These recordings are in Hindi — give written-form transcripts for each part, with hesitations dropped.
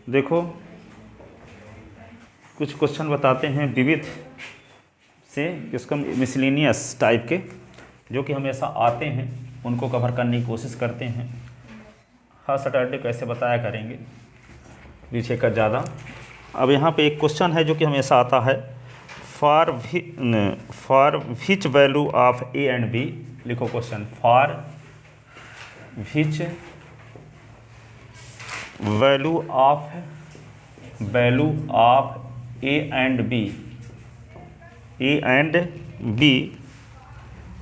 देखो कुछ क्वेश्चन बताते हैं विविध से, किसको मिसलिनियस टाइप के, जो कि हमेशा आते हैं, उनको कवर करने की कोशिश करते हैं। हर सैटरडे को ऐसे बताया करेंगे, पीछे का ज़्यादा। अब यहाँ पे एक क्वेश्चन है जो कि हमेशा आता है, for which value of A and B. लिखो क्वेश्चन, for which value of A and B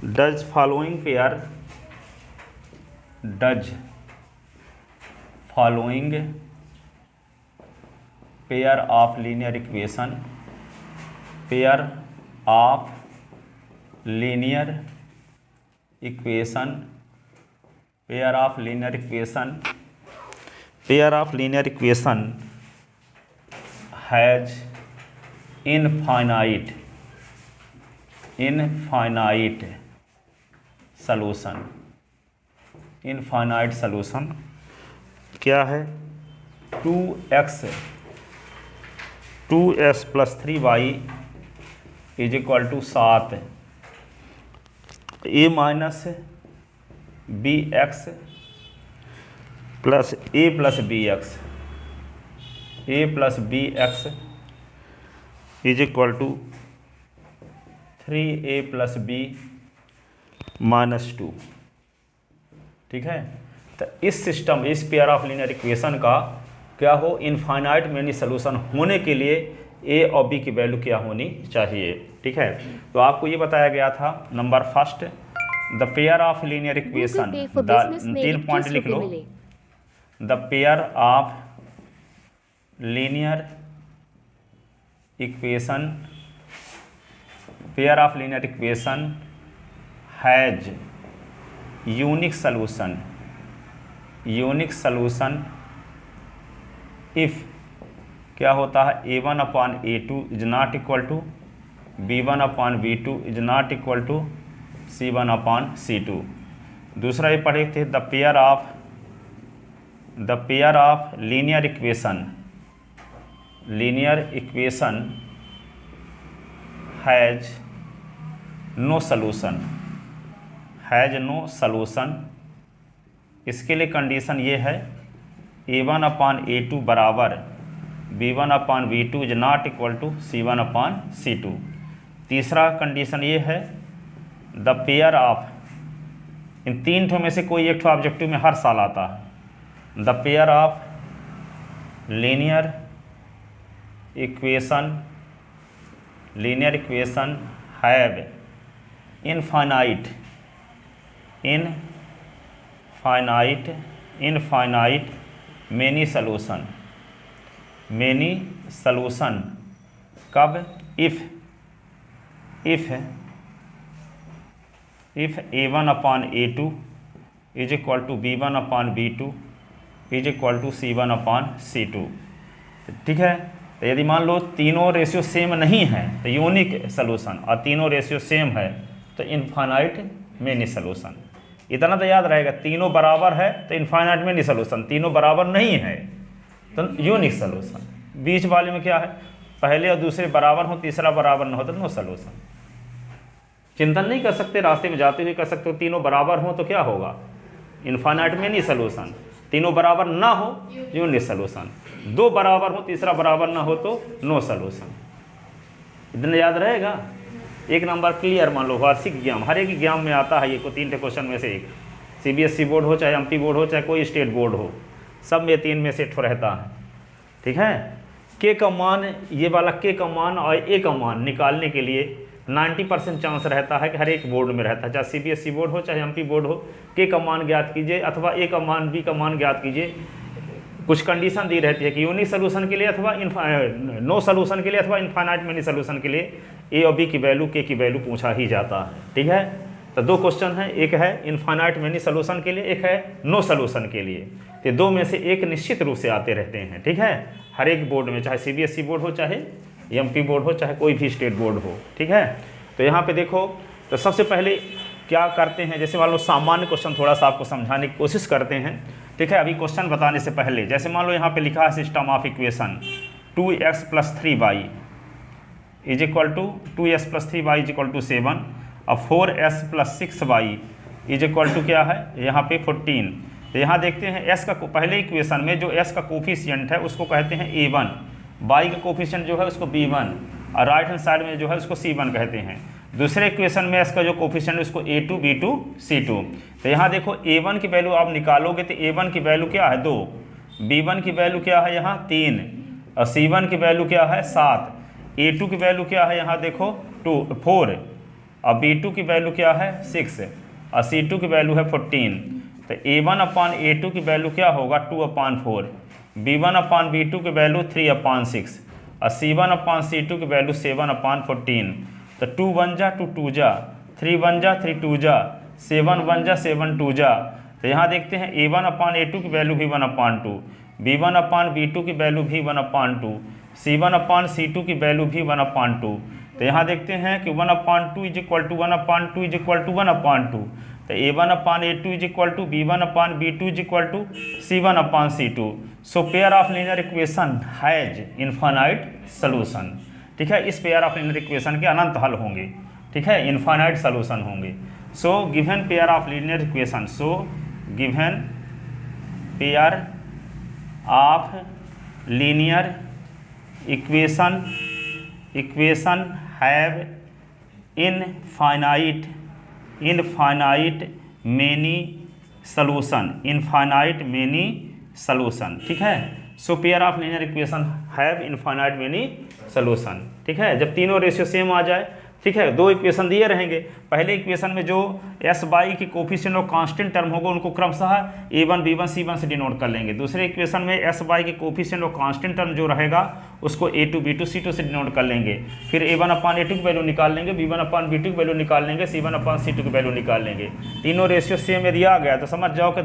does following pair of linear equation has infinite solution क्या है? 2x + 3y = 7, a - bx + a + bx = 3a + b - 2। ठीक है, तो इस सिस्टम, इस पेयर ऑफ लीनियर इक्वेशन का क्या हो, इनफाइनाइट मेनी सोल्यूशन होने के लिए ए और बी की वैल्यू क्या होनी चाहिए। ठीक है, तो आपको ये बताया गया था, number first, the pair of linear equation, 3 point लिख लो। The pair of linear equation has unique solution if क्या होता है, a1/a2 is not equal to b1/b2 is not equal to c1/c2। दूसरा ये पढ़े थे, the pair of linear equation has no solution. इसके लिए कंडीशन ये है, a1/a2 बराबर b1/b2 is not equal to c1/c2। तीसरा कंडीशन ये है, द पेयर ऑफ, इन 3 ठो में से कोई एक ठो ऑब्जेक्टिव में हर साल आता है, the pair of linear equation have infinite many solution कब? If a1/a2 is equal to b1/b2 is equal to c1/c2। ठीक है, तो यदि मान लो तीनों रेशियो सेम नहीं है तो यूनिक सॉल्यूशन, और तीनों रेशियो सेम है तो इनफाइनाइट मेनी सॉल्यूशन। इतना तो याद रहेगा, तीनों बराबर है तो इनफाइनाइट मेनी सॉल्यूशन, तीनों बराबर नहीं है तो यूनिक सॉल्यूशन। बीच वाले में क्या है, पहले और दूसरे बराबर हो, तीसरा बराबर न हो तो नो सॉल्यूशन। चिंतन नहीं कर सकते, रास्ते में जाते हुए कर सकते हो, तीनों बराबर हो तो क्या होगा, इनफाइनाइट मेनी सॉल्यूशन। तीनों बराबर ना हो, यूनिक सॉल्यूशन। 2 बराबर हो, तीसरा बराबर ना हो तो नो सॉल्यूशन। इतना याद रहेगा। 1 नंबर क्लियर। मान लो वार्षिक एग्जाम, हर एक एग्जाम में आता है ये, को 3 क्वेश्चन में से एक, CBSE बोर्ड हो चाहे MP बोर्ड हो चाहे कोई स्टेट बोर्ड हो, सब में 3 में से एक रहता है। ठीक है, के का मान, ये वाला के का मान और ए का मान निकालने के लिए 90% चांस रहता है कि हर एक बोर्ड में रहता है, चाहे CBSE बोर्ड हो चाहे MP बोर्ड हो। के का मान ज्ञात कीजिए अथवा ए का मान, बी का मान ज्ञात कीजिए। कुछ कंडीशन दी रहती है कि यूनिक सॉल्यूशन के लिए अथवा नो सॉल्यूशन के लिए अथवा इनफाइनाइट मेनी सॉल्यूशन के लिए ए और बी की वैल्यू, के की वैल्यू पूछा ही जाता है। ठीक है, तो 2 क्वेश्चन है, एक है इनफाइनाइट मेनी सॉल्यूशन के लिए, एक है नो सॉल्यूशन के लिए। तो 2 में से एक निश्चित रूप से आते रहते हैं। ठीक है, हर एक बोर्ड में, चाहे CBSE बोर्ड हो चाहे MP बोर्ड हो चाहे कोई भी स्टेट बोर्ड हो। ठीक है, तो यहाँ पे देखो, तो सबसे पहले क्या करते हैं, जैसे मान लो सामान्य क्वेश्चन थोड़ा सा आपको समझाने की कोशिश करते हैं। ठीक है। अभी क्वेश्चन बताने से पहले जैसे मान लो यहाँ पे लिखा है system of equation 2x + 3y is equal to 2s + 3y is equal to 7 और 4s + 6y is equal to क्या है यहाँ पे 14। तो यहाँ देखते हैं s का पहले इक्वेशन में जो s का कोफिशिएंट है उसको कहते हैं a1, y का कोफिशिएंट जो है उसको b1 और राइट हैंड साइड में जो है उसको c1 कहते हैं। दूसरे इक्वेशन में s का जो कोफिशिएंट है उसको a2, b2, c2। तो यहाँ देखो a1 की वैल्यू आप निकालोगे तो a1 की वैल्यू क्या है 2, b1 की वैल्यू क्या है यहाँ 3 और c1 की वैल्यू क्या है 7, a2 की वैल्यू क्या है यहाँ देखो 4 और b2 की वैल्यू क्या है 6 और c2 की वैल्यू है 14। तो a1/a2 की वैल्यू क्या होगा 2/4, b1/b2 की वैल्यू 3/6 और c1/c2 की वैल्यू 7/14। तो 2 1 जा 2 2 जा, 3 1 जा 3 2 जा, 7 1 जा 7 2 जा। तो यहाँ देखते हैं a1/a2 की वैल्यू भी 1/2, b1/b2 की वैल्यू भी 1/2, c1/c2 की वैल्यू भी 1/2। तो यहाँ देखते हैं कि 1/2 is equal to 1/2 is equal to 1/2। तो a1/a2 is equal to b1/b2 is equal to c1/c2। So pair of linear equation has infinite solution. ठीक है, इस पेयर ऑफ लीनियर इक्वेशन के अनंत हल होंगे। ठीक है, इनफाइनाइट सोल्यूशन होंगे। So given pair of linear equation, so given pair of linear equation have infinite many solution. ठीक है, so pair of linear equation have infinite many solution. ठीक है, जब तीनों रेशियो सेम आ जाए, ठीक है, दो इक्वेशन दिए रहेंगे। पहले इक्वेशन में जो एस बाई की कोफिशिएंट और कांस्टेंट टर्म होगा उनको क्रमशः a1 b1 c1 से डिनोट कर लेंगे। दूसरे इक्वेशन में एस बाई की कोफिशिएंट और कांस्टेंट टर्म जो रहेगा उसको a2 b2 c2 से डिनोट कर लेंगे। फिर a1/a2 की वैल्यू निकाल लेंगे, b1/b2 की वैल्यू निकाल लेंगे, c1/c2 की वैल्यू निकाल लेंगे। तीनों रेशियो सेम यदि आ गया तो समझ जाओ कि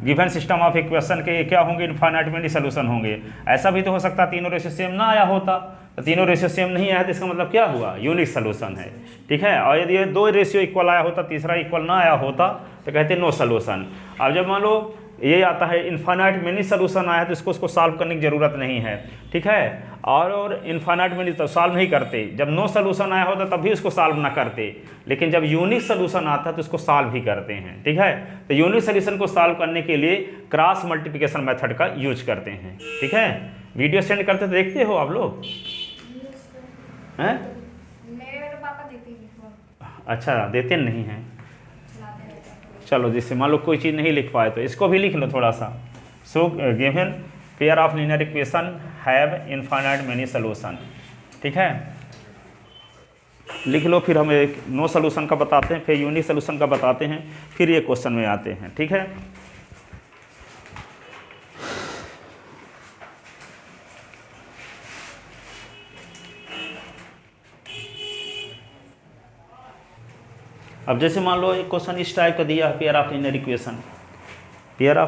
गिवन सिस्टम ऑफ इक्वेशन के क्या होंगे, इनफाइनाइट मेनी सॉल्यूशन होंगे। ऐसा भी तो हो सकता है तीनों रेशियो सेम ना आया होता, तो तीनों रेशियो सेम नहीं आया तो इसका मतलब क्या हुआ, यूनिक सोल्यूशन है। ठीक है, और यदि दो रेशियो इक्वल आया होता, तीसरा इक्वल ना आया होता तो कहते हैं नो सोल्यूशन। अब जब मान लो ये आता है इनफाइनाइट मेनी सोल्यूशन आया तो इसको सॉल्व करने की ज़रूरत नहीं है। ठीक है, और इनफाइनाइट मेनी तो सॉल्व नहीं करते। जब नो सोल्यूशन आया होता तब भी उसको सॉल्व ना करते, लेकिन जब यूनिक सोल्यूशन आता है तो इसको सॉल्व भी करते हैं। ठीक है, तो यूनिक सोल्यूशन को सॉल्व करने के लिए क्रॉस मल्टीप्लिकेशन मेथड का यूज करते हैं। ठीक है, वीडियो सेंड करते तो देखते हो आप लोग हैं? अच्छा, देते नहीं हैं। चलो, जिससे मान लो कोई चीज़ नहीं लिख पाए तो इसको भी लिख लो थोड़ा सा। सो given pair of linear equation have infinite many solution. ठीक है, लिख लो। फिर हम एक नो सॉल्यूशन का बताते हैं, फिर यूनिक सॉल्यूशन का बताते हैं, फिर ये क्वेश्चन में आते हैं। ठीक है, अब जैसे मान लो एक क्वेश्चन इस टाइप का दिया है, पेयर ऑफ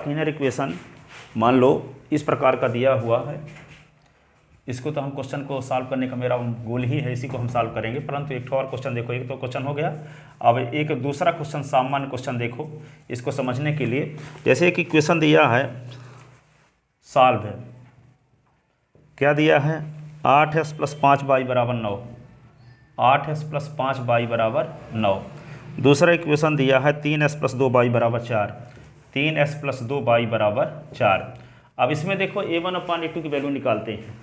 लीनियर इक्वेशन मान लो इस प्रकार का दिया हुआ है। इसको तो हम क्वेश्चन को सॉल्व करने का मेरा गोल ही है, इसी को हम सॉल्व करेंगे। परंतु एक और क्वेश्चन देखो, एक तो क्वेश्चन हो गया, अब एक दूसरा क्वेश्चन सामान्य क्वेश्चन देखो इसको समझने के लिए। जैसे एक इक्वेशन दिया है, सॉल्व है, क्या दिया है 8s + 5y = 9, 8s + 5y = 9। दूसरा इक्वेशन दिया है 3s + 2y = 4, 3s + 2y = 4। अब इसमें देखो a1/a2 की वैल्यू निकालते हैं।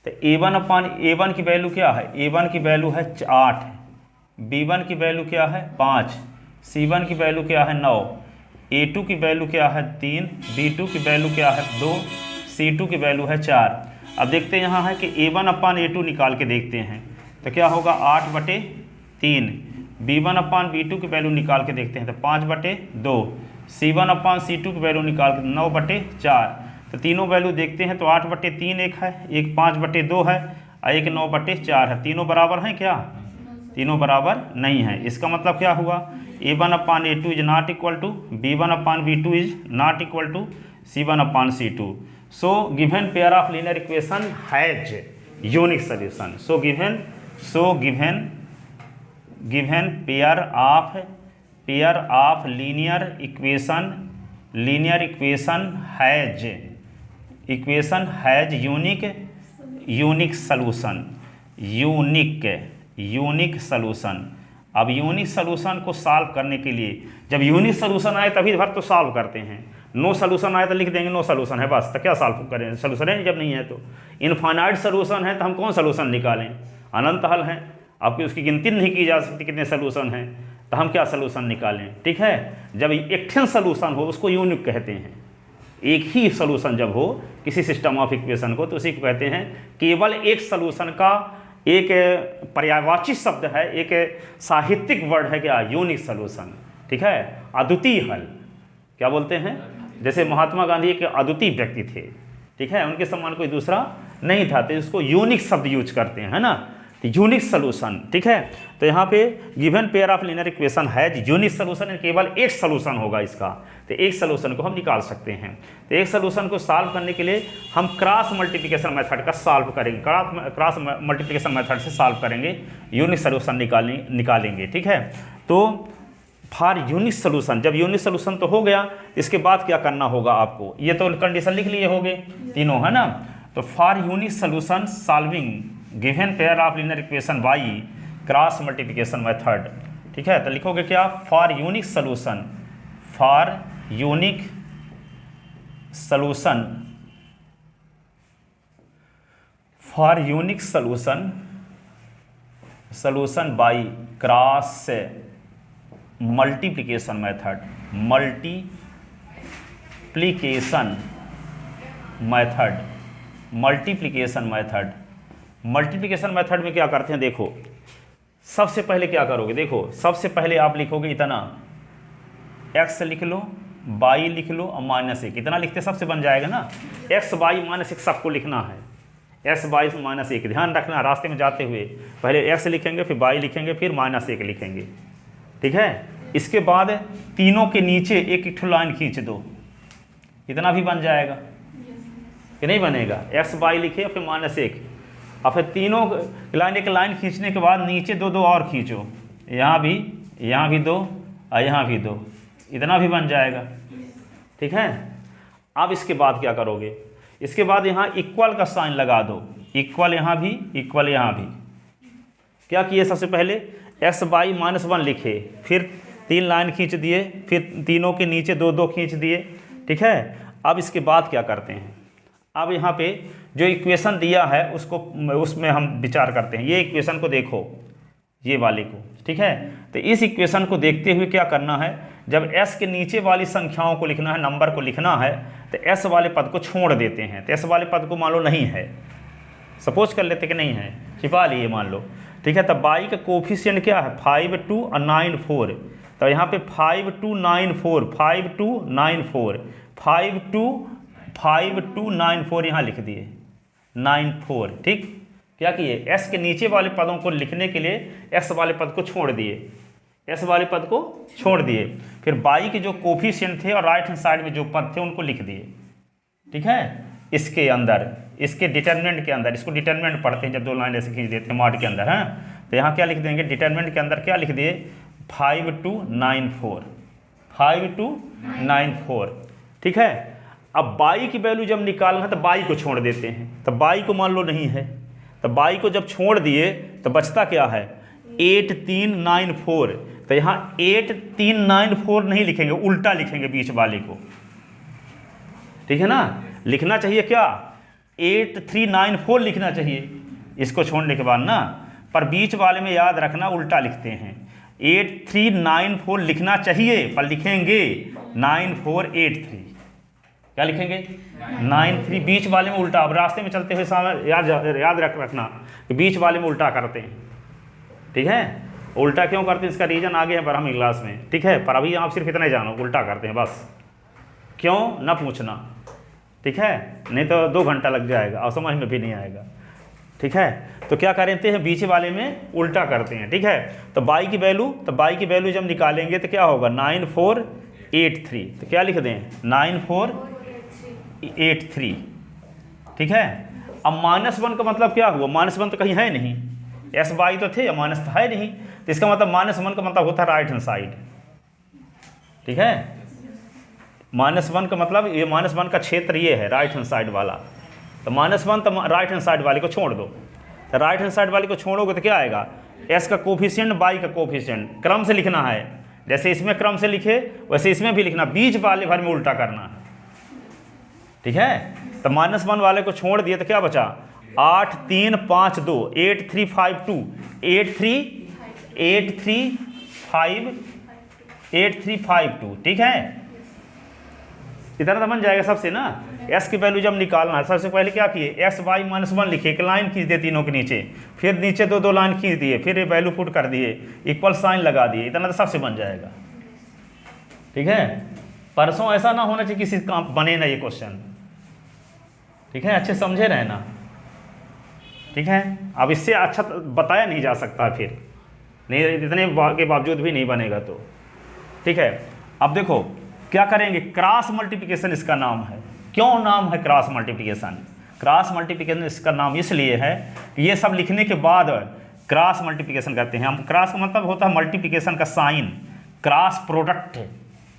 तो a1 की वैल्यू क्या है, a1 की वैल्यू है 8, b1 की वैल्यू क्या है 5, c1 की वैल्यू क्या है 9, a2 की वैल्यू क्या है 3, b2 की वैल्यू क्या है 2, c2 की वैल्यू है 4। अब देखते हैं यहाँ है कि a1/a2 निकाल के देखते हैं तो क्या होगा 8/3, b1/b2 की वैल्यू निकाल के देखते हैं तो 5/2, c1/c2 की वैल्यू निकाल के 9/4। तो तीनों वैल्यू देखते हैं तो 8/3 एक है, एक 5/2 है और एक 9/4 है। तीनों बराबर हैं क्या, तीनों बराबर नहीं है। इसका मतलब क्या हुआ, a1/a2 is not equal to b1/b2 is not equal to c1/c2। So given pair of linear equation has unique solution. So given pair of linear equation linear equation has unique solution, unique solution. अब यूनिक सॉल्यूशन को सॉल्व करने के लिए जब यूनिक सॉल्यूशन आए तभी भर तो सॉल्व करते हैं, नो सॉल्यूशन आए तो लिख देंगे नो सॉल्यूशन है बस, तो क्या सॉल्व करें, सॉल्यूशन है जब नहीं है तो। इनफाइनाइट सॉल्यूशन है तो हम कौन सॉल्यूशन निकालें, अनंत हल है, आपकी उसकी गिनती नहीं की जा सकती कितने सॉल्यूशन हैं, तो हम क्या सॉल्यूशन निकालें। ठीक है, जब एकठन सॉल्यूशन हो उसको यूनिक कहते हैं, एक ही सॉल्यूशन जब हो किसी सिस्टम ऑफ इक्वेशन को तो उसी को कहते हैं। केवल एक सॉल्यूशन का एक पर्यायवाची शब्द है, एक साहित्यिक वर्ड है क्या, यूनिक सॉल्यूशन। ठीक है, अद्वितीय हल क्या बोलते हैं, जैसे महात्मा गांधी एक अद्वितीय व्यक्ति थे, ठीक है, उनके समान कोई दूसरा नहीं था, तो इसको यूनिक शब्द यूज करते हैं, है ना, तो यूनिक सॉल्यूशन। ठीक है, तो यहाँ पे given pair of linear equation है यूनिक सॉल्यूशन, केवल एक सॉल्यूशन होगा इसका, तो एक सॉल्यूशन को हम निकाल सकते हैं। तो एक सॉल्यूशन को सॉल्व करने के लिए हम क्रॉस मल्टीप्लिकेशन मेथड का सॉल्व करेंगे, क्रॉस मल्टीप्लिकेशन मेथड से सॉल्व करेंगे, यूनिक सॉल्यूशन निकालेंगे। ठीक है, तो फॉर यूनिक सॉल्यूशन, जब यूनिक सॉल्यूशन तो हो गया, इसके बाद क्या करना होगा आपको, ये तो कंडीशन लिख लिए होंगे तीनों, है ना, तो for unique solution solving given pair of linear equation by cross multiplication method. ठीक है, तो लिखोगे क्या, for unique solution solution by cross multiplication method में क्या करते हैं, देखो सबसे पहले क्या करोगे, देखो सबसे पहले आप लिखोगे इतना, x लिख लो, y लिख लो और -1, इतना लिखते सबसे बन जाएगा ना, x y -1 सबको लिखना है, x y -1, ध्यान रखना रास्ते में जाते हुए पहले x लिखेंगे, फिर y लिखेंगे, फिर -1 लिखेंगे। ठीक है, इसके बाद तीनों के नीचे एक ठो लाइन खींच दो, इतना भी बन जाएगा कि नहीं बनेगा, x y लिखे फिर -1, और फिर तीनों लाइन एक लाइन खींचने के बाद नीचे दो और खींचो, यहाँ भी दो और यहाँ भी दो, इतना भी बन जाएगा। ठीक है, अब इसके बाद क्या करोगे, इसके बाद यहाँ इक्वल का साइन लगा दो, इक्वल यहाँ भी, इक्वल यहाँ भी। क्या किए, सबसे पहले x y -1 लिखे, फिर 3 लाइन खींच दिए, फिर तीनों के नीचे 2 खींच दिए। ठीक है, अब इसके बाद क्या करते हैं, अब यहाँ पे जो इक्वेशन दिया है उसमें हम विचार करते हैं। ये इक्वेशन को देखो, ये वाले को, ठीक है, तो इस इक्वेशन को देखते हुए क्या करना है, जब s के नीचे वाली संख्याओं को लिखना है, नंबर को लिखना है, तो s वाले पद को छोड़ देते हैं। तो s वाले पद को मान लो नहीं है, सपोज कर लेते कि नहीं है, छिपा लिए मान लो। ठीक है, तब y का कोफिशिएंट क्या है, 5 2 और 9 4, तो यहाँ पे 5 2 9 4, 5 2 9 4, 5 2 9 4 यहाँ लिख दिए, 9 4। ठीक, क्या किए, s के नीचे वाले पदों को लिखने के लिए s वाले पद को छोड़ दिए, s वाले पद को छोड़ दिए, फिर y के जो कोफिशिएंट थे और राइट हैंड साइड में जो पद थे उनको लिख दिए। ठीक है, इसके अंदर, इसके डिटरमिनेंट के अंदर, इसको डिटरमिनेंट पढ़ते हैं जब 2 लाइन ऐसे खींच देते हैं मॉड के अंदर, है, तो यहाँ क्या लिख देंगे, डिटरमिनेंट के अंदर क्या लिख दिए, 5 2 9 4, 5 2 9 4। ठीक है, अब y की वैल्यू जब निकालना है तो y को छोड़ देते हैं, तो y को मान लो नहीं है, तो y को जब छोड़ दिए तो बचता क्या है, 8 3 9 4, तो यहाँ 8 3 9 4 नहीं लिखेंगे, उल्टा लिखेंगे बीच वाले को। ठीक है ना, लिखना चाहिए क्या, 8 3 9 4 लिखना चाहिए इसको छोड़ने के बाद ना, पर बीच वाले में याद रखना उल्टा लिखते हैं, 8 3 9 4 लिखना चाहिए, पर लिखेंगे 9 4 8 3, क्या लिखेंगे 9 3, बीच वाले में उल्टा। अब रास्ते में चलते हुए सामने याद रखना कि बीच वाले में उल्टा करते हैं। ठीक है, उल्टा क्यों करते हैं इसका रीज़न आगे है ब्राह्मी क्लास में। ठीक है, पर अभी आप सिर्फ इतना ही जानो, उल्टा करते हैं बस, क्यों ना पूछना। ठीक है, नहीं तो 2 घंटा लग जाएगा और समझ में भी नहीं आएगा। ठीक है, तो क्या करते हैं, बीच वाले में उल्टा करते हैं। ठीक है, तो y की वैल्यू जब निकालेंगे तो क्या होगा, 9 4 8 3, तो क्या लिख दें, 9 4 8 3। ठीक है, अब -1 का मतलब क्या हुआ, -1 तो कहीं है नहीं, s y तो थे, माइनस तो है नहीं, तो इसका मतलब -1 का मतलब होता है राइट हैंड साइड। ठीक है, -1 का मतलब ये -1 का क्षेत्र ये है राइट हैंड साइड वाला, तो -1 तो राइट हैंड साइड वाले को छोड़ दो, तो राइट हैंड साइड वाले को छोड़ोगे तो क्या आएगा, s का कोफिशिएंट y का कोफिशिएंट क्रम से लिखना है, जैसे इसमें क्रम से लिखे वैसे इसमें भी लिखना, बीच वाले भर में उल्टा करना है, ठीक है। तो -1 वाले को छोड़ दिए तो क्या बचा, 8 3 5 2 8 3 5 2 8 3 5 2, ठीक है। इतना तो बन जाएगा सबसे ना। s की वैल्यू जब निकालना है सबसे पहले क्या किए, x y -1 लिखे, एक लाइन खींच दिए तीनों के नीचे, फिर नीचे दो लाइन खींच दिए, फिर ये वैल्यू पुट कर दिए, इक्वल साइन लगा दिए, इतना तो सबसे बन जाएगा, ठीक है। परसों ऐसा ना होना चाहिए किसी काम बने ना ये क्वेश्चन, ठीक है, अच्छे समझे रहे ना, ठीक है। अब इससे अच्छा बताया नहीं जा सकता, फिर नहीं इतने के बावजूद भी नहीं बनेगा तो, ठीक है। अब देखो क्या करेंगे, क्रॉस मल्टीप्लिकेशन इसका नाम है। क्यों नाम है क्रॉस मल्टीप्लिकेशन? क्रॉस मल्टीप्लिकेशन इसका नाम इसलिए है कि ये सब लिखने के बाद क्रॉस मल्टीप्लिकेशन करते हैं हम। क्रॉस का मतलब होता है मल्टीप्लिकेशन का साइन, क्रॉस प्रोडक्ट,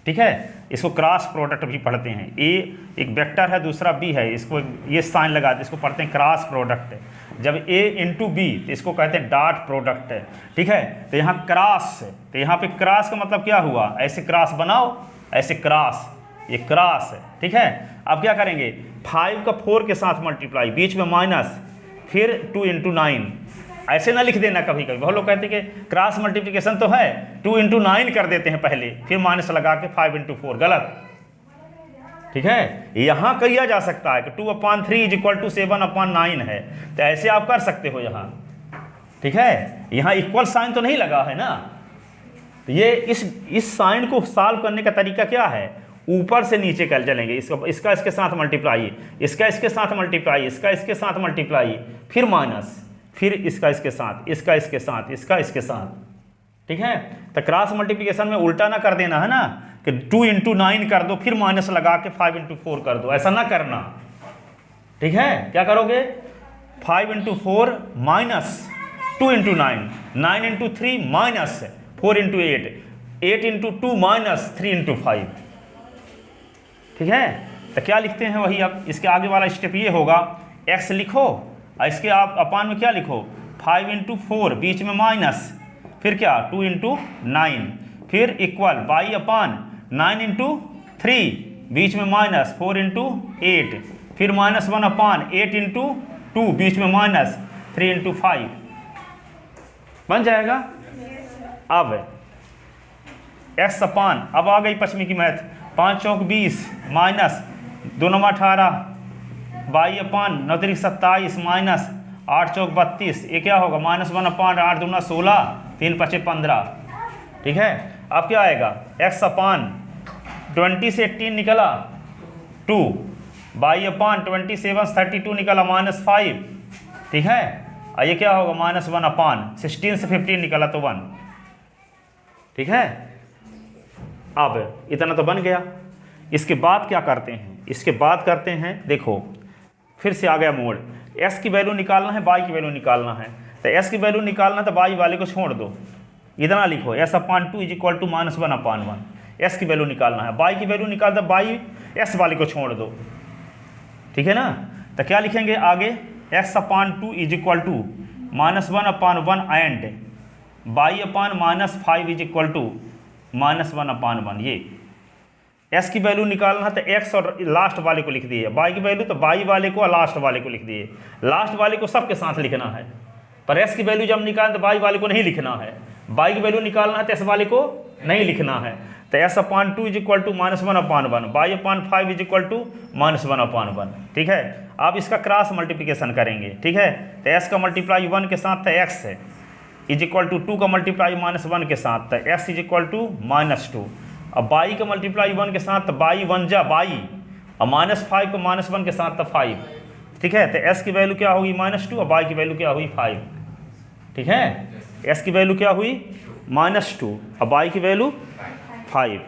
ठीक है, इसको क्रॉस प्रोडक्ट भी पढ़ते हैं। ए एक वेक्टर है, दूसरा बी है, इसको ये साइन लगाते हैं, इसको पढ़ते हैं क्रॉस प्रोडक्ट। जब ए इंटू बी तो इसको कहते हैं डॉट प्रोडक्ट, ठीक है। तो यहाँ क्रॉस, तो यहाँ पे क्रॉस का मतलब क्या हुआ, ऐसे क्रॉस बनाओ, ऐसे क्रॉस, ये क्रॉस है, ठीक है। अब क्या करेंगे, 5 का 4 के साथ मल्टीप्लाई, बीच में माइनस, फिर 2 × 9, ऐसे ना लिख देना। कभी कभी बहुत लोग कहते हैं कि क्रॉस मल्टीप्लिकेशन तो है, 2 × 9 कर देते हैं पहले, फिर माइनस लगा के 5 × 4, गलत, ठीक है। यहाँ किया जा सकता है कि 2/3 = 7/9 है, तो ऐसे आप कर सकते हो यहाँ, ठीक है। यहाँ इक्वल साइन तो नहीं लगा है ना, तो ये इस साइन को सॉल्व करने का तरीका क्या है, ऊपर से नीचे कर चलेंगे, इसका इसके साथ मल्टीप्लाई, इसका इसके साथ मल्टीप्लाई, इसका इसके साथ मल्टीप्लाई, फिर माइनस, फिर इसका इसके साथ, इसका इसके साथ, इसका इसके साथ, ठीक है। तो क्रॉस मल्टीप्लिकेशन में उल्टा ना कर देना है ना, कि 2 × 9 कर दो, फिर माइनस लगा के 5 × 4 कर दो, ऐसा ना करना, ठीक है। क्या करोगे, 5 × 4 माइनस 2 × 9, 9 × 3 माइनस 4 × 8, 8 × 2 माइनस 3 × 5, ठीक है। तो क्या लिखते हैं वही, अब इसके आगे वाला स्टेप ये होगा, x लिखो और इसके आप अपान में क्या लिखो, 5 × 4, बीच में माइनस, फिर क्या 2 × 9, फिर इक्वल y/9 × 3, बीच में माइनस, 4 × 8, फिर -1/8 × 2, बीच में माइनस, 3 × 5, बन जाएगा। अब x अपान, अब आ गई पश्चिमी की मैथ, 5 चौक 20 माइनस 2 9 18, y/9 3 27 माइनस 8 चौक 32, ये क्या होगा, -1/8 दूना 16, 3 5 15, ठीक है। अब क्या आएगा, x/20 से 18 निकला 2, y/27 32 निकला -5, ठीक है। और ये क्या होगा, -1/16 से 15 निकला तो 1, ठीक है। अब इतना तो बन गया। इसके बाद क्या करते हैं, इसके बाद करते हैं, देखो फिर से आ गया मोड, s की वैल्यू निकालना है, y की वैल्यू निकालना है। तो s की वैल्यू निकालना तो y वाले को छोड़ दो, इतना लिखो, s/2 = -1/1, s की वैल्यू निकालना है। y की वैल्यू निकाल दो, y s वाले को छोड़ दो, ठीक है ना। तो क्या लिखेंगे आगे, x/2 = -1/1 एंड y/-5 = -1/1। ये s की वैल्यू निकालना है तो x और लास्ट वाले को लिख दिए, y की वैल्यू तो y वाले को और लास्ट वाले को लिख दिए। लास्ट वाले को सबके साथ लिखना है, पर s की वैल्यू जब निकालें तो y वाले को नहीं लिखना है, y की वैल्यू निकालना है तो s वाले को नहीं लिखना है। तो s/2 = -1/1, y/5 = -1/1, ठीक है। अब इसका क्रॉस मल्टीप्लिकेशन करेंगे, ठीक है। तो s का मल्टीप्लाई 1 के साथ तो x है, = 2 का मल्टीप्लाई -1 के साथ तो s = -2। अब y का मल्टीप्लाई 1 के साथ तो y 1 जा y, और -5 को -1 के साथ तो 5, ठीक है। तो s की वैल्यू क्या होगी, -2, और y की वैल्यू क्या हुई 5, ठीक है। s की वैल्यू क्या हुई, -2, और y की वैल्यू 5,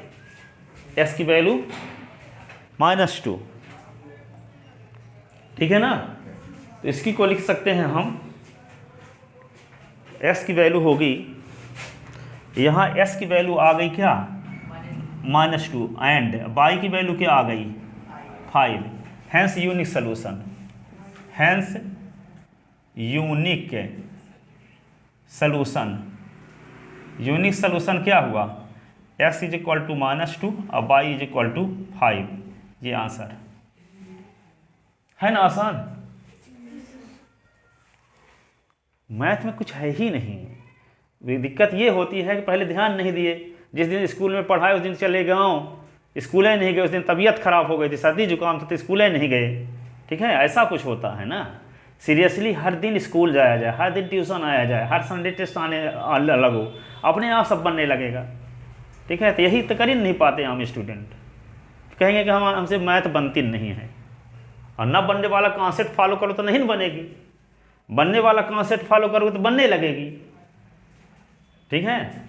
s की वैल्यू -2, ठीक है ना। तो इसकी को लिख सकते हैं हम, s की वैल्यू होगी, यहाँ s की वैल्यू आ गई क्या, -2 एंड y की वैल्यू क्या आ गई 5, hence unique solution, hence unique solution, unique solution क्या हुआ x इज इक्वल टू -2 और y इज इक्वल टू 5। ये आंसर है ना आसान। मैथ में कुछ है ही नहीं। दिक्कत ये होती है कि पहले ध्यान नहीं दिए, जिस दिन स्कूल में पढ़ाए उस दिन चले गाँव, स्कूल नहीं गए, उस दिन तबीयत खराब हो गई थी, सर्दी जुकाम था तो स्कूल नहीं गए। ठीक है, ऐसा कुछ होता है ना। सीरियसली हर दिन स्कूल जाया जाए, हर दिन ट्यूशन आया जाए, हर संडे टेस्ट आने लगो, अपने आप सब बनने लगेगा। ठीक है, तो यही तो कर ही नहीं पाते हम स्टूडेंट, कहेंगे कि हमसे मैथ बनती नहीं है। और न बनने वाला कॉन्सेप्ट फॉलो करो तो नहीं बनेगी, बनने वाला कॉन्सेप्ट फॉलो करोगे तो बनने लगेगी। ठीक है,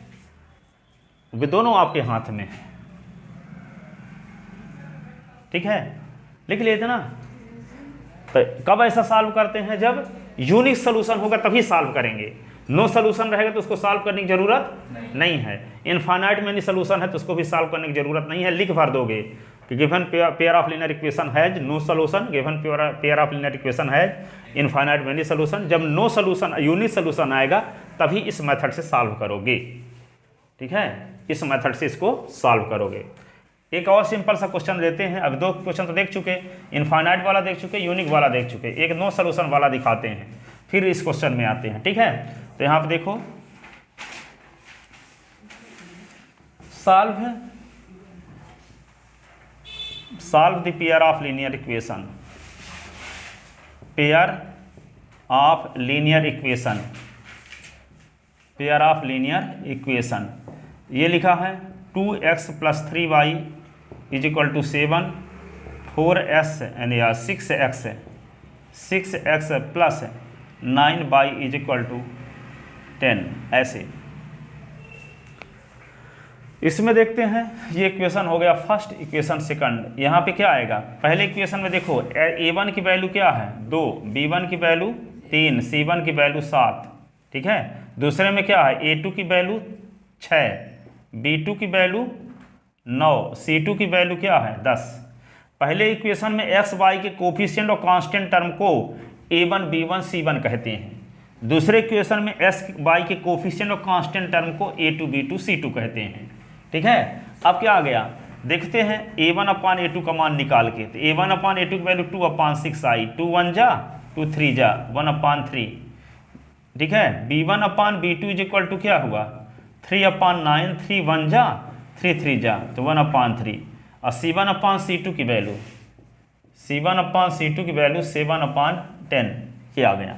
वे दोनों आपके हाथ में है। ठीक है, लिख लेते ना। तो कब ऐसा सॉल्व करते हैं, जब यूनिक सोल्यूशन होगा तभी सॉल्व करेंगे। नो सोल्यूशन रहेगा तो उसको सॉल्व करने की जरूरत नहीं है। इनफाइनाइट मेनी सोल्यूशन है तो उसको भी सॉल्व करने की जरूरत नहीं है। लिख भर दोगे कि given pair of linear equation has no solution, given pair of linear equation has infinite many solution. जब नो सोल्यूशन यूनिक सोल्यूशन आएगा तभी इस मेथड से सॉल्व करोगे। ठीक है, इस मेथड से इसको सॉल्व करोगे। एक और सिंपल सा क्वेश्चन देते हैं। अब 2 क्वेश्चन तो देख चुके, इनफाइनाइट वाला देख चुके, यूनिक वाला देख चुके, एक नो सोल्यूशन वाला दिखाते हैं, फिर इस क्वेश्चन में आते हैं। ठीक है, तो यहाँ पे देखो, solve the pair of linear equation, pair of linear equation, pair of linear equation. ये लिखा है 2x + 3y is equal to 7, 4s यानी 6x plus 9y is equal to 10। ऐसे इसमें देखते हैं, ये इक्वेशन हो गया फर्स्ट, इक्वेशन सेकंड। यहाँ पे क्या आएगा, पहले इक्वेशन में देखो a1 की वैल्यू क्या है 2, b1 की वैल्यू 3, c1 की वैल्यू 7। ठीक है, दूसरे में क्या है a2 की वैल्यू 6, b2 की वैल्यू 9, c2 की वैल्यू क्या है 10। पहले इक्वेशन में x y के कोफिशिएंट और कांस्टेंट टर्म को a1 b1 c1 कहते हैं। दूसरे इक्वेशन में x y के कोफिशिएंट और कांस्टेंट टर्म को a2 b2 c2 कहते हैं। ठीक है, अब क्या आ गया देखते हैं, a1/a2 का मान निकाल के। तो a1/a2 की वैल्यू 2/6i, 2 1 जा 2 3 जा 1/3। ठीक है, b1/b2 इज इक्वल टू क्या हुआ 3/9, 3 1 जा 3 3 जा तो 1/3। और c1/c2 की वैल्यू, c1/c2 की वैल्यू 7/10 ये आ गया।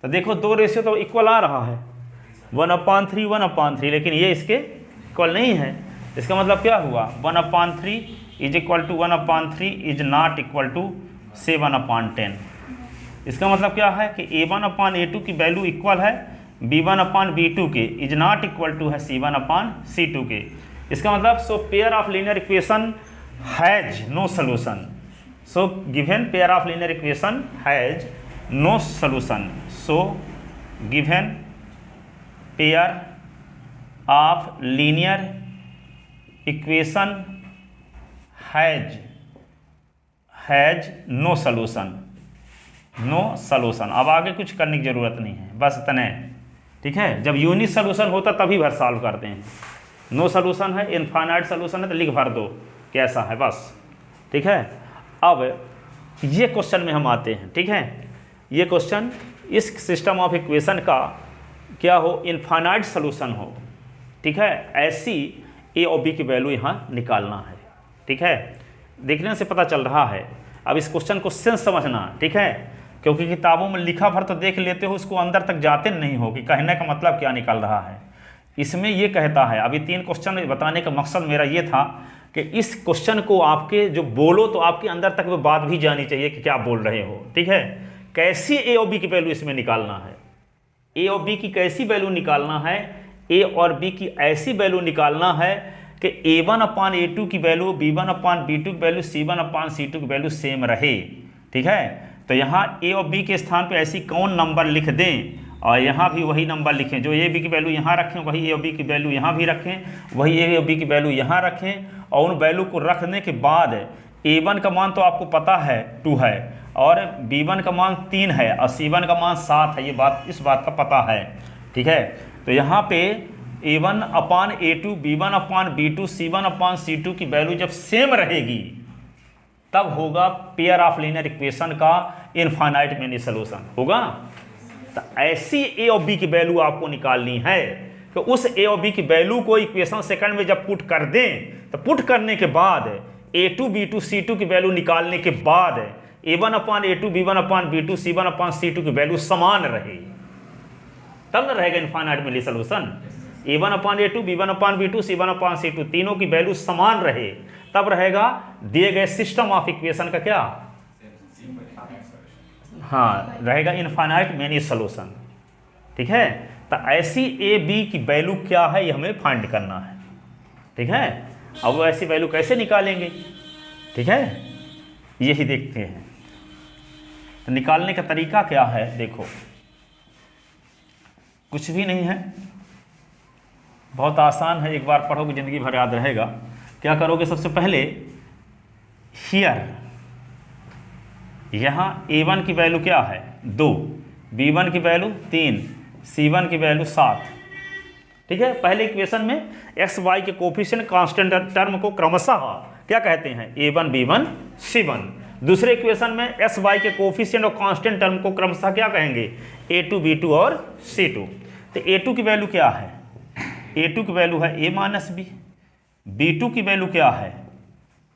तो देखो 2 रेशियो तो इक्वल आ रहा है 1/3 1/3, लेकिन ये इसके इक्वल नहीं है। इसका मतलब क्या हुआ 1/3 is equal to 1/3 is not equal to 7/10। इसका मतलब क्या है कि a1/a2 की वैल्यू इक्वल है b1/b2 के, इज नॉट इक्वल टू है c1/c2 के। इसका मतलब so pair of linear equation has no solution, so given pair of linear equation has no solution, so given pair of linear equation has no solution, no solution. अब आगे कुछ करने की जरूरत नहीं है, बस इतना है। ठीक है, जब यूनिक सोल्यूशन होता तभी भर सॉल्व करते हैं। नो सोल्यूशन है, इनफाइनाइट सोल्यूशन है तो लिख भर दो कैसा है बस। ठीक है, अब ये क्वेश्चन में हम आते हैं। ठीक है, ये क्वेश्चन इस सिस्टम ऑफ इक्वेशन का क्या हो इनफाइनाइट सोल्यूशन हो। ठीक है, ऐसी ए और बी की वैल्यू यहाँ निकालना है। ठीक है, देखने से पता चल रहा है। अब इस क्वेश्चन को सेंस समझना। ठीक है, क्योंकि किताबों में लिखा भर तो देख लेते हो, उसको अंदर तक जाते नहीं हो कि कहने का मतलब क्या निकल रहा है। इसमें ये कहता है, अभी 3 क्वेश्चन बताने का मकसद मेरा ये था कि इस क्वेश्चन को आपके जो बोलो तो आपके अंदर तक वो बात भी जानी चाहिए कि क्या बोल रहे हो। ठीक है, कैसी ए और बी की वैल्यू इसमें निकालना है, ए और बी की कैसी वैल्यू निकालना है, ए और बी की ऐसी वैल्यू निकालना है कि a1/a2 की वैल्यू b1/b2 की वैल्यू c1/c2 की वैल्यू सेम रहे। ठीक है, तो यहाँ ए और बी के स्थान पे ऐसी कौन नंबर लिख दें और यहाँ भी वही नंबर लिखें, जो ए बी की वैल्यू यहाँ रखें वही ए और बी की वैल्यू यहाँ भी रखें, वही ए और बी की वैल्यू यहाँ रखें और उन वैल्यू को रखने के बाद A1 का मान तो आपको पता है 2 है, और B1 का मान 3 है, और C1 का मान 7 है, इस बात का पता है। ठीक है, तो यहाँ पे A1 upon A2, B1 upon B2, C1 upon C2 की वैल्यू जब सेम रहेगी तब होगा पेयर ऑफ लीनियर इक्वेशन का इनफाइनाइट मेनी सोल्यूशन होगा। तो ऐसी ए और बी की वैल्यू आपको निकालनी है कि उस ए और बी की वैल्यू को इक्वेशन सेकंड में जब पुट कर दें तो पुट करने के बाद A2 B2 C2 की वैल्यू निकालने के बाद A1 upon A2, B1 upon B2, C1 upon C2 की वैल्यू समान रहे, तब न रहेगा infinite many solution. A1 upon A2, B1 upon B2, C1 upon C2 तीनों की वैल्यू समान रहे, तब रहेगा दिए गए सिस्टम ऑफ इक्वेशन का क्या, हाँ, रहेगा इनफाइनाइट मेनी सोल्यूशन। ठीक है, तो ऐसी ए बी की वैल्यू क्या है ये हमें फाइंड करना है। ठीक है, अब वो ऐसी वैल्यू कैसे निकालेंगे, ठीक है, यही देखते हैं। तो निकालने का तरीका क्या है, देखो कुछ भी नहीं है, बहुत आसान है, एक बार पढ़ोगे ज़िंदगी भर याद रहेगा। क्या करोगे, सबसे पहले हियर यहाँ A1 की वैल्यू क्या है 2, B1 की वैल्यू 3, C1 की वैल्यू 7। ठीक है, पहले इक्वेशन में एक्स वाई के कोफिशिएंट कांस्टेंट टर्म को क्रमशः क्या कहते हैं, A1 B1 C1। दूसरे इक्वेशन में एक्स वाई के कोफिशिएंट और कांस्टेंट टर्म को क्रमशः क्या कहेंगे, A2 B2 और C2। तो A2 की वैल्यू क्या है, A2 की वैल्यू है A माइनस बी, B2 की वैल्यू क्या है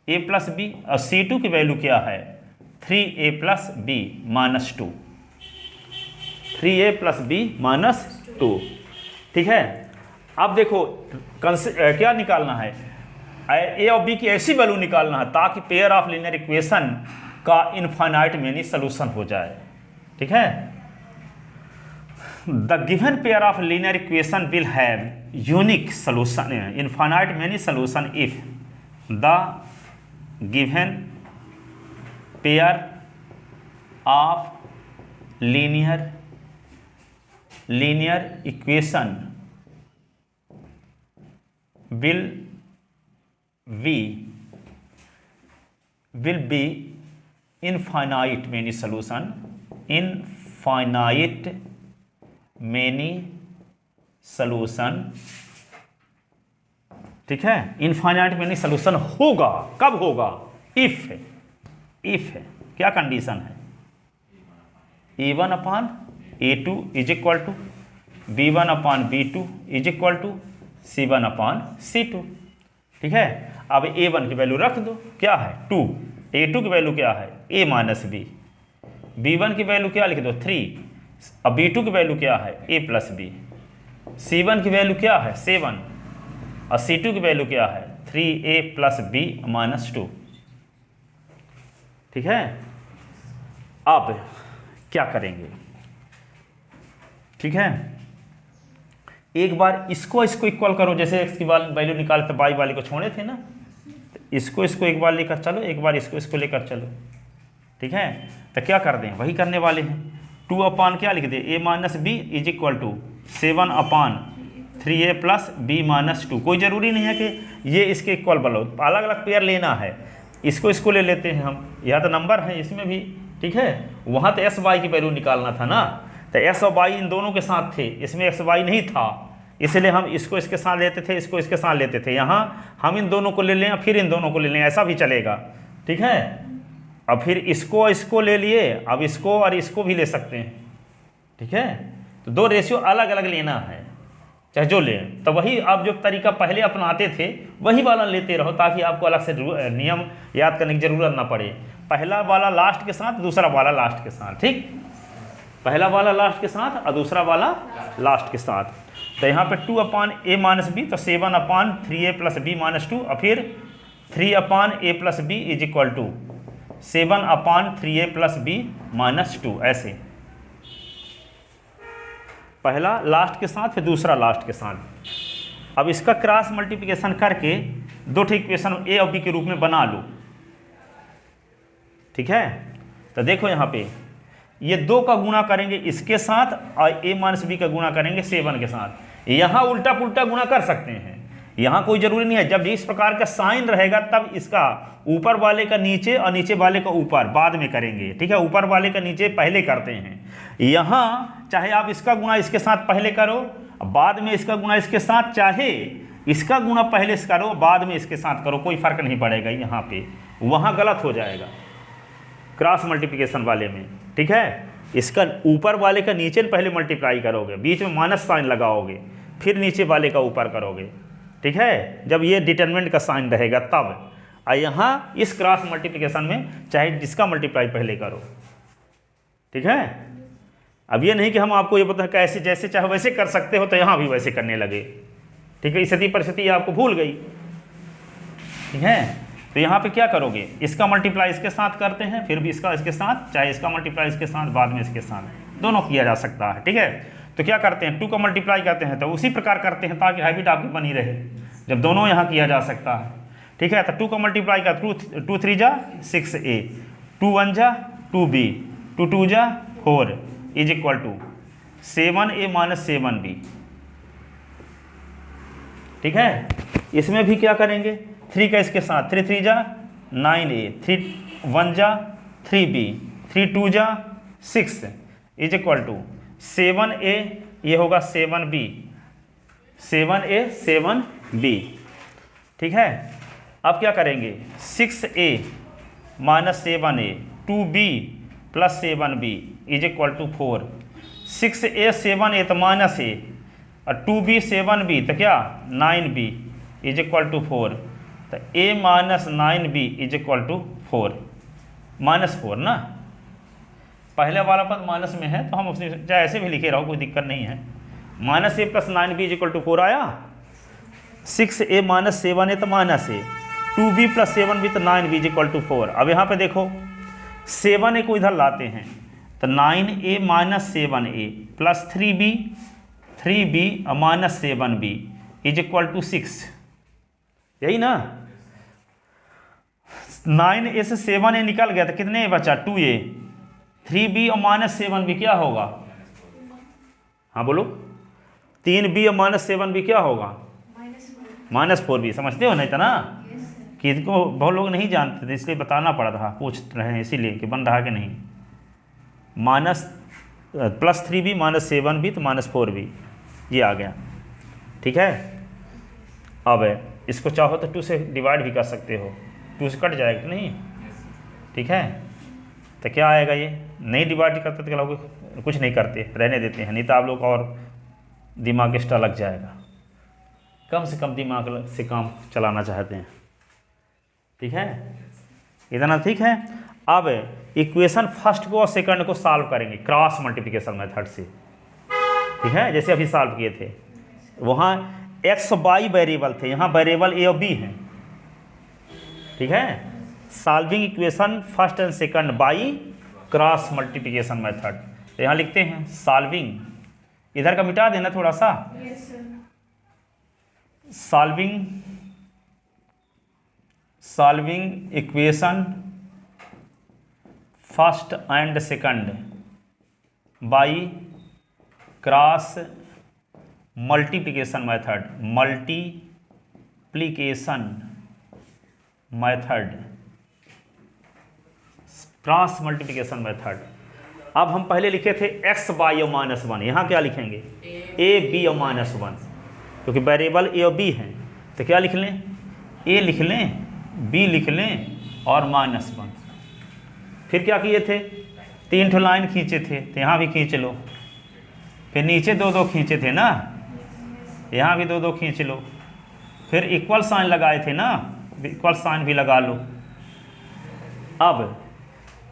A प्लस बी, और C2 की वैल्यू क्या है 3A plus B minus 2, 3A plus B minus 2। ठीक है, अब देखो क्या निकालना है, ए और बी की ऐसी वैल्यू निकालना है ताकि पेयर ऑफ लीनियर इक्वेशन का इनफाइनाइट मेनी सोल्यूशन हो जाए। ठीक है, the given pair of linear equation will have unique solution infinite many solution if the given pair of linear equation will be infinite many solution, infinite many solution। ठीक है, इनफाइनाइट मेनी सोल्यूशन होगा, कब होगा, इफ क्या कंडीशन है, A1 upon A2 is equal to B1 upon B2 is equal to C1 upon C2। ठीक है, अब A1 की वैल्यू रख दो, क्या है 2, A2 की वैल्यू क्या है A माइनस बी, B1 की वैल्यू क्या लिख दो 3, अब B2 की वैल्यू क्या है A प्लस बी, C1 की वैल्यू क्या है 7, और C2 की वैल्यू क्या है 3A प्लस बी माइनस 2। ठीक है, अब क्या करेंगे, ठीक है, एक बार इसको इक्वल करो, जैसे एक्स की वैल्यू निकालते वाई वाले को छोड़े थे ना, तो इसको एक बार लेकर चलो, एक बार इसको लेकर चलो। ठीक है, तो क्या कर दें, वही करने वाले हैं, 2 अपान क्या लिख दे A minus B is equal to 7 upon 3A plus B minus 2। कोई ज़रूरी नहीं है कि ये इसके इक्वल बनो, अलग अलग पेयर लेना है, इसको ले लेते हैं हम, यह तो नंबर है इसमें भी। ठीक है, वहाँ तो एस वाई की वैल्यू निकालना था ना, तो एस और वाई इन दोनों के साथ थे, इसमें एक्स वाई नहीं था, इसलिए हम इसको इसके साथ लेते थे, इसको इसके साथ लेते थे। यहाँ हम इन दोनों को ले लें, फिर इन दोनों को ले लें, ऐसा भी चलेगा। ठीक है, अब फिर इसको ले लिए, अब इसको और इसको भी ले सकते हैं। ठीक है, तो 2 रेशियो अलग अलग लेना है, चाहे जो लें, तो वही आप जो तरीका पहले अपनाते थे वही वाला लेते रहो, ताकि आपको अलग से नियम याद करने की जरूरत ना पड़े। पहला वाला लास्ट के साथ, दूसरा वाला लास्ट के साथ, ठीक, पहला वाला लास्ट के साथ और दूसरा वाला लास्ट के साथ। तो यहाँ पे 2 अपान A माइनस बी, तो 7 upon 3A plus B minus 2, और फिर 3 upon A plus B is equal to 7 upon 3A plus B minus 2, ऐसे पहला लास्ट के साथ फिर दूसरा लास्ट के साथ। अब इसका क्रॉस मल्टीप्लिकेशन करके 2 इक्वेशन A और B के रूप में बना लो। ठीक है, तो देखो यहाँ पे ये 2 का गुणा करेंगे इसके साथ और A माइनस बी का गुणा करेंगे 7 के साथ। यहाँ उल्टा पुल्टा गुणा कर सकते हैं, यहाँ कोई ज़रूरी नहीं है, जब इस प्रकार का साइन रहेगा तब इसका ऊपर वाले का नीचे और नीचे वाले का ऊपर बाद में करेंगे, ठीक है। ऊपर वाले का नीचे पहले करते हैं। यहाँ चाहे आप इसका गुणा इसके साथ पहले करो, बाद में इसका गुणा इसके साथ, चाहे इसका गुणा पहले से करो बाद में इसके साथ करो, कोई फर्क नहीं पड़ेगा यहाँ पे। वहाँ गलत हो जाएगा क्रॉस मल्टीप्लिकेशन वाले में, ठीक है। इसका ऊपर वाले का नीचे पहले मल्टीप्लाई करोगे, बीच में माइनस साइन लगाओगे, फिर नीचे वाले का ऊपर करोगे, ठीक है, जब ये डिटरमिनेंट का साइन रहेगा तब। और यहाँ इस क्रॉस मल्टीप्लिकेशन में चाहे जिसका मल्टीप्लाई पहले करो, ठीक है। अब ये नहीं कि हम आपको ये बता कैसे जैसे चाहे वैसे कर सकते हो, तो यहाँ भी वैसे करने लगे, ठीक है। स्थिति परिस्थिति आपको भूल गई, ठीक है। तो यहाँ पे क्या करोगे, इसका मल्टीप्लाई इसके साथ करते हैं, फिर भी इसका इसके साथ, चाहे इसका मल्टीप्लाई इसके साथ, बाद में इसके साथ, दोनों किया जा सकता है, ठीक है। तो क्या करते हैं, 2 का मल्टीप्लाई करते हैं, तो उसी प्रकार करते हैं ताकि हैबिट आपकी बनी रहे, जब दोनों यहाँ किया जा सकता है, ठीक है। तो 2 का मल्टीप्लाई का 2 3 जा 6a, 2 1 जा 2b, 2 2 जा 4 is equal to 7a minus 7b, ठीक है। इसमें भी क्या करेंगे, 3 का इसके साथ, 3 3 जा 9a, 3 1 जा 3b, 3 2 जा 6 इज इक्वल टू 7a, ये होगा 7b, 7a 7b, ठीक है। अब क्या करेंगे, 6a minus 7a, 2b plus 7b is equal to 4, 6a 7a तो माइनस a, और 2b 7b तो क्या 9b इज इक्वल टू 4, तो a minus 9b is equal to 4, -4 ना, पहले वाला पद माइनस में है तो हम उसने चाहे ऐसे भी लिखे रहो, कोई दिक्कत नहीं है। -a plus 9b is equal to 4 आया, 6a माइनस 7a तो minus a, 2b plus 7b तो 9b इज इक्वल टू 4। अब यहाँ पे देखो 7a को इधर लाते हैं, तो 9a minus 7a plus 3b और minus 7b is equal to 6, यही ना। 9a से 7a निकल गया तो कितने बचा, 2a, 3b और माइनस 7b क्या होगा, हाँ बोलो, 3b और माइनस 7b क्या होगा, -4b, समझते हो नहीं था ना, कि इसको बहुत लोग नहीं जानते थे इसलिए बताना पड़ा था, पूछ रहे हैं इसीलिए कि बन रहा कि नहीं, प्लस 3b माइनस 7b तो -4b ये आ गया, ठीक है। अब इसको चाहो तो 2 से डिवाइड भी कर सकते हो, 2 से कट जाएगा कि नहीं, ठीक है। तो क्या आएगा, ये नहीं डिवाइड करते तो लोग कुछ नहीं करते, रहने देते हैं, नहीं तो आप लोग और दिमाग एक्स्ट्रा लग जाएगा, कम से कम दिमाग से काम चलाना चाहते हैं, ठीक है, इतना ठीक है। अब इक्वेशन फर्स्ट को और सेकंड को सॉल्व करेंगे क्रॉस मल्टीप्लिकेशन मेथड से, ठीक है, जैसे अभी सॉल्व किए थे। वहाँ एक्स वाई वेरिएबल थे, यहाँ वेरिएबल ए और बी हैं, ठीक है। Solving equation first and second by cross multiplication method, तो यहाँ लिखते हैं सॉल्विंग, इधर का मिटा देना थोड़ा सा, solving equation first and second by cross multiplication method, cross multiplication method. अब हम पहले लिखे थे एक्स बाई और -1, यहाँ क्या लिखेंगे, ए बी और -1, क्योंकि वेरिएबल ए और बी हैं, तो क्या लिख लें, ए लिख लें, बी लिख लें और -1। फिर क्या किए थे, 3 ठो लाइन खींचे थे, तो यहाँ भी खींच लो, फिर नीचे 2 खींचे थे ना, यहाँ भी 2 खींच लो, फिर इक्वल साइन लगाए थे ना, इक्वल साइन भी लगा लो। अब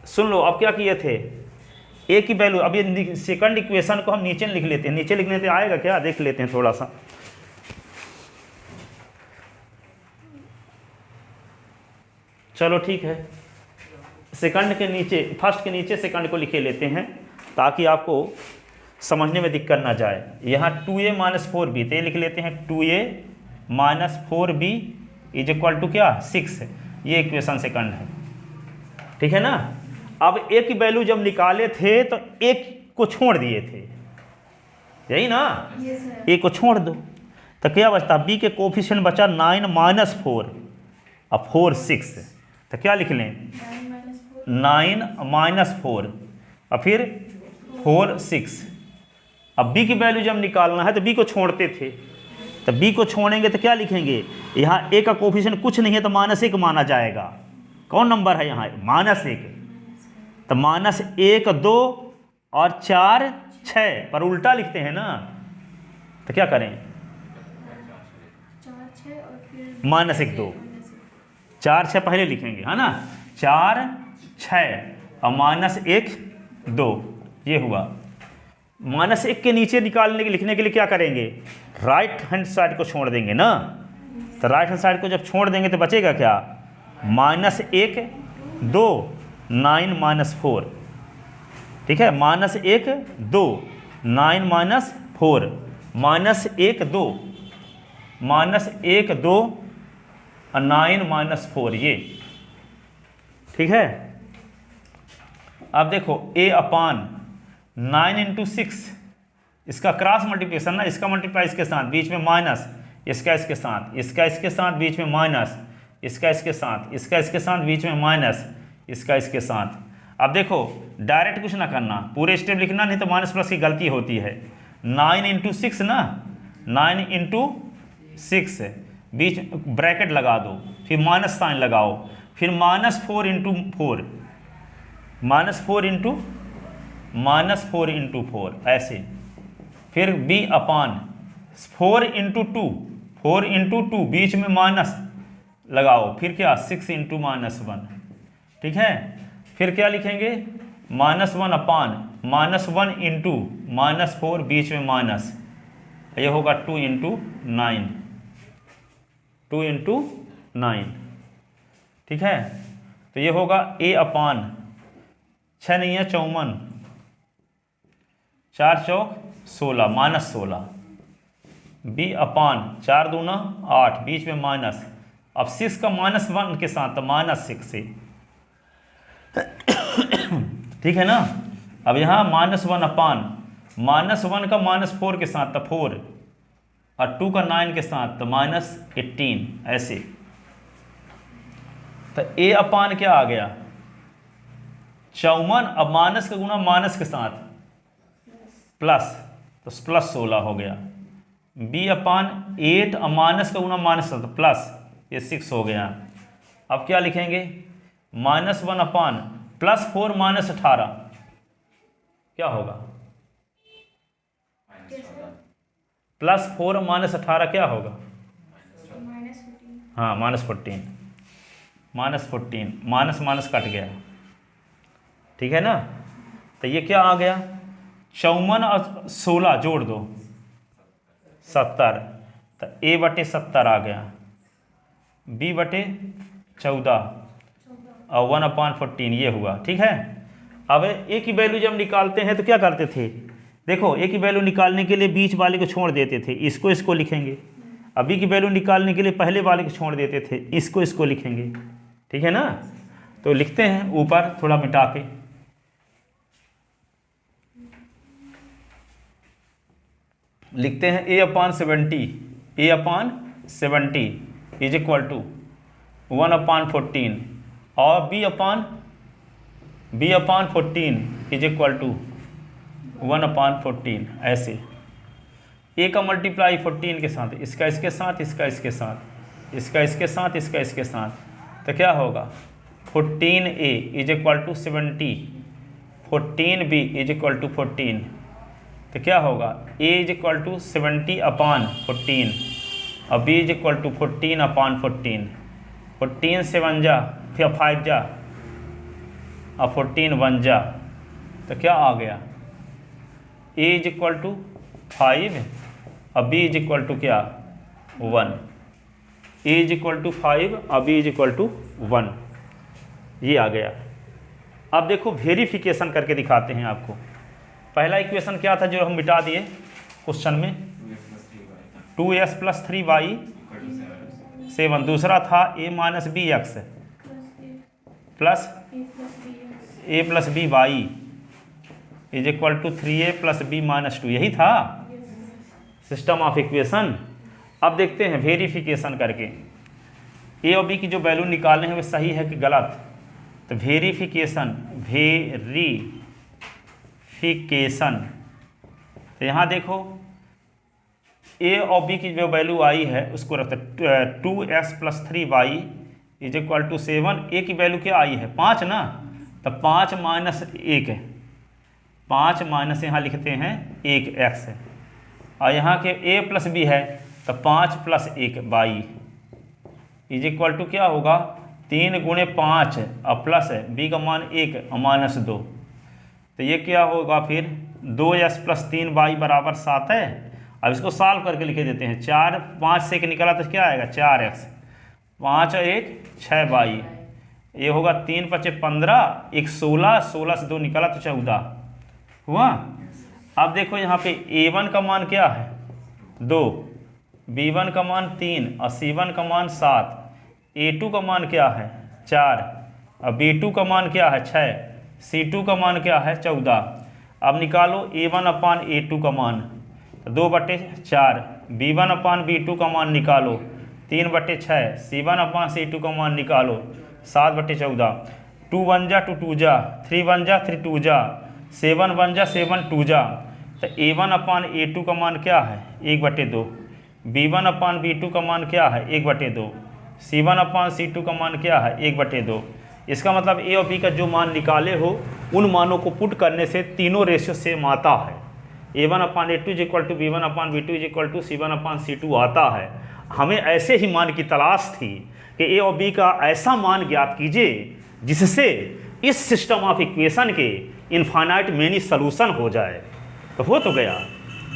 सुन लो, अब क्या किए थे, ए की वैल्यू, अब ये सेकंड इक्वेशन को हम नीचे लिख लेते हैं, नीचे लिखने से आएगा क्या, देख लेते हैं थोड़ा सा। चलो ठीक है, सेकंड के नीचे, फर्स्ट के नीचे सेकंड को लिखे लेते हैं ताकि आपको समझने में दिक्कत ना जाए। यहाँ 2a माइनस 4b, तो ये लिख लेते हैं 2a minus 4b is equal to क्या, 6, ये इक्वेशन सेकंड है, ठीक है ना। अब a की वैल्यू जब निकाले थे तो एक को छोड़ दिए थे, यही ना, a को छोड़ दो, तो क्या बचता, बी के कोफिशिएंट बचा 9 माइनस 4 और 4 6, तो क्या लिख लें 9 माइनस 4 और फिर 4 6। अब बी की वैल्यू जब निकालना है तो बी को छोड़ते थे, तो बी को छोड़ेंगे तो क्या लिखेंगे, यहाँ ए का कोफिशिएंट कुछ नहीं है तो -1 माना जाएगा। कौन नंबर है यहाँ -1, तो -1 2 और 4 6, पर उल्टा लिखते हैं ना, तो क्या करें -1 2 4 6 पहले लिखेंगे है ना, 4 6 और -1 2, ये हुआ। -1 के नीचे निकालने के लिखने के लिए क्या करेंगे, राइट हैंड साइड को छोड़ देंगे ना, तो राइट हैंड साइड को जब छोड़ देंगे तो बचेगा क्या, -1 2 9 माइनस 4, ठीक है, -1 2 9 माइनस 4, -1 2 -1 2 और 9 माइनस 4, ये ठीक है। अब देखो a अपान 9 इंटू 6, इसका क्रॉस मल्टीप्लिकेशन ना, इसका मल्टीप्लाई इसके साथ, बीच में माइनस, इसका इसके साथ, इसका इसके साथ, बीच में माइनस, इसका इसके साथ, इसका इसके साथ, बीच में माइनस, इसका इसके साथ। अब देखो डायरेक्ट कुछ ना करना, पूरे स्टेप लिखना, नहीं तो माइनस प्लस की गलती होती है। 9 इंटू 6 ना, 9 इंटू 6, बीच ब्रैकेट लगा दो, फिर माइनस साइन लगाओ, फिर -4 इंटू 4, -4 इंटू 4 ऐसे, फिर b अपान 4 इंटू 2, 4 इंटू 2, बीच में माइनस लगाओ, फिर क्या 6 इंटू -1, ठीक है। फिर क्या लिखेंगे, -1 अपान -1 इंटू -4, बीच में माइनस, ये होगा 2 इंटू 9, 2 इंटू 9, ठीक है। तो ये होगा a अपान 6 नहीं है 54, 4 चौक 16, -16, b अपान 4 दूना 8, बीच में माइनस, अब 6 का -1 के साथ तो -6 से, ठीक है ना। अब यहाँ -1 अपान -1 का -4 के साथ तो 4 और 2 का 9 के साथ तो -18 ऐसे। तो a अपान क्या आ गया 54, अब माइनस का गुना माइनस के साथ प्लस, तो प्लस 16 हो गया। b अपान 8 और माइनस का गुना माइनस तो प्लस, ये 6 हो गया। अब क्या लिखेंगे, -1 अपान +4 -18 क्या होगा, +4 -18 क्या होगा, हाँ -14, माइनस माइनस कट गया, ठीक है ना। तो ये क्या आ गया, 54 और 16 जोड़ दो 70, तो a/70 आ गया, b/14 और 1/14 ये हुआ, ठीक है। अब a की वैल्यू जब निकालते हैं तो क्या करते थे, देखो a की वैल्यू निकालने के लिए बीच वाले को छोड़ देते थे, इसको लिखेंगे। अब b की वैल्यू निकालने के लिए पहले वाले को छोड़ देते थे, इसको लिखेंगे, ठीक है ना। तो लिखते हैं ऊपर थोड़ा मिटा के, लिखते हैं a/70 इज इक्वल टू 1/14 और b/14 इज इक्वल टू 1/14 ऐसे। a का मल्टीप्लाई 14 के साथ, इसका इसके साथ, इसका इसके साथ, इसका इसके साथ, इसका इसके साथ, तो क्या होगा 14a is equal to 70, 14b is equal to 14, तो क्या होगा a इज इक्वल टू 70/14 और b इज इक्वल टू 14/14, 14 से 1 जा, फिर 5 जा और 14 1 जा, तो क्या आ गया a इज इक्वल टू 5 और b इज इक्वल टू क्या 1, a इज इक्वल टू 5 और b इज इक्वल टू 1, ये आ गया। अब देखो वेरिफिकेशन करके दिखाते हैं आपको। पहला इक्वेशन क्या था जो हम मिटा दिए क्वेश्चन में, 2s + 3y 7, दूसरा था a - bx plus a + by is equal to 3a + b - 2, यही था सिस्टम ऑफ इक्वेशन। अब देखते हैं वेरिफिकेशन करके ए और बी की जो वैल्यू निकालने हैं वो सही है कि गलत। तो वेरिफिकेशन तो यहाँ देखो ए और बी की जो वैल्यू आई है उसको रखते 2x+3y = 7। ए की वैल्यू क्या आई है 5 ना, तो 5 - 1 है, 5 माइनस यहाँ लिखते हैं 1x है, और यहाँ के a + b है तो 5 + 1 y = क्या होगा 3 × 5 और प्लस b का मान 1 और -2, तो ये क्या होगा फिर 2x+3y = 7 है। अब इसको सॉल्व करके लिखे देते हैं। 4 5 से 1 निकला तो क्या आएगा 4x, 5 और 1 6y, ये होगा 3 × 5 = 15, 1 16, 16 से 2 निकला तो 14 हुआ। अब देखो यहाँ पे a1 का मान क्या है 2, b1 का मान 3 और c1 का मान 7, a2 का मान क्या है 4 और b2 का मान क्या है 6, c2 का मान क्या है 14। अब निकालो a1/a2 का मान 2/4, b1/b2 का मान निकालो 3/6, c1/c2 का मान निकालो 7/14, 2 1 जा 2 2 जा, 3 1 जा 3 2 जा, 7 1 जा 7 2 जा, तो a1/a2 का मान क्या है 1/2, b1/b2 का मान क्या है 1/2, c1/c2 का मान क्या है 1/2। इसका मतलब ए और बी का जो मान निकाले हो उन मानों को पुट करने से तीनों रेशियो सेम आता है। a1/a2 = b1/b2 = c1/c2 आता है। हमें ऐसे ही मान की तलाश थी कि ए और बी का ऐसा मान ज्ञात कीजिए जिससे इस सिस्टम ऑफ इक्वेशन के इनफाइनाइट मेनी सॉल्यूशन हो जाए। तो हो तो गया,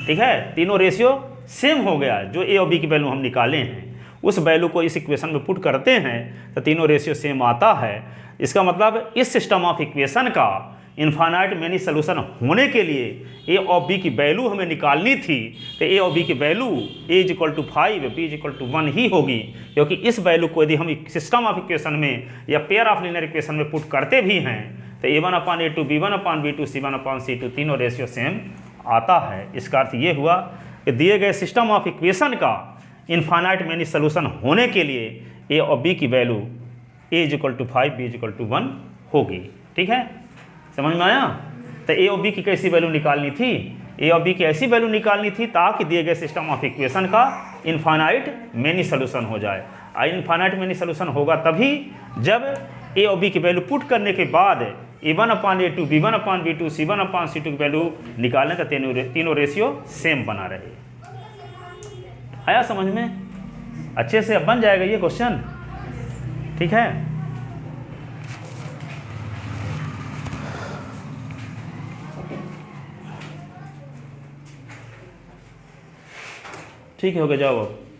ठीक है, तीनों रेशियो सेम हो गया। जो ए और बी की वैल्यू हम निकाले हैं उस वैल्यू को इस इक्वेशन में पुट करते हैं तो तीनों रेशियो सेम आता है। इसका मतलब इस सिस्टम ऑफ इक्वेशन का इनफाइनाइट मेनी सॉल्यूशन होने के लिए ए और बी की वैल्यू हमें निकालनी थी, तो ए और बी की वैल्यू a = 5 b = 1 ही होगी, क्योंकि इस वैल्यू को यदि हम सिस्टम ऑफ इक्वेशन में या पेयर ऑफ लीनियर इक्वेशन में पुट करते भी हैं तो a1/a2 b1/b2 c1/c2 तीनों रेशियो सेम आता है। इसका अर्थ ये हुआ कि दिए गए सिस्टम ऑफ इक्वेशन का इनफाइनाइट मेनी सॉल्यूशन होने के लिए ए और बी की वैल्यू a = 5 b = 1 होगी। ठीक है, समझ में आया। तो ए और बी की कैसी वैल्यू निकालनी थी, ए और बी की ऐसी वैल्यू निकालनी थी ताकि दिए गए सिस्टम ऑफ इक्वेशन का इनफाइनाइट मेनी सॉल्यूशन हो जाए। इनफाइनाइट मेनी सॉल्यूशन होगा तभी जब ए और बी की वैल्यू पुट करने के बाद a1/a2 b1/b2 c1/c2 की वैल्यू निकालने का तीनों रेशियो सेम बना रहे। आया समझ में, अच्छे से अब बन जाएगा ये क्वेश्चन। ठीक है, ठीक है, हो गया, जाओ अब।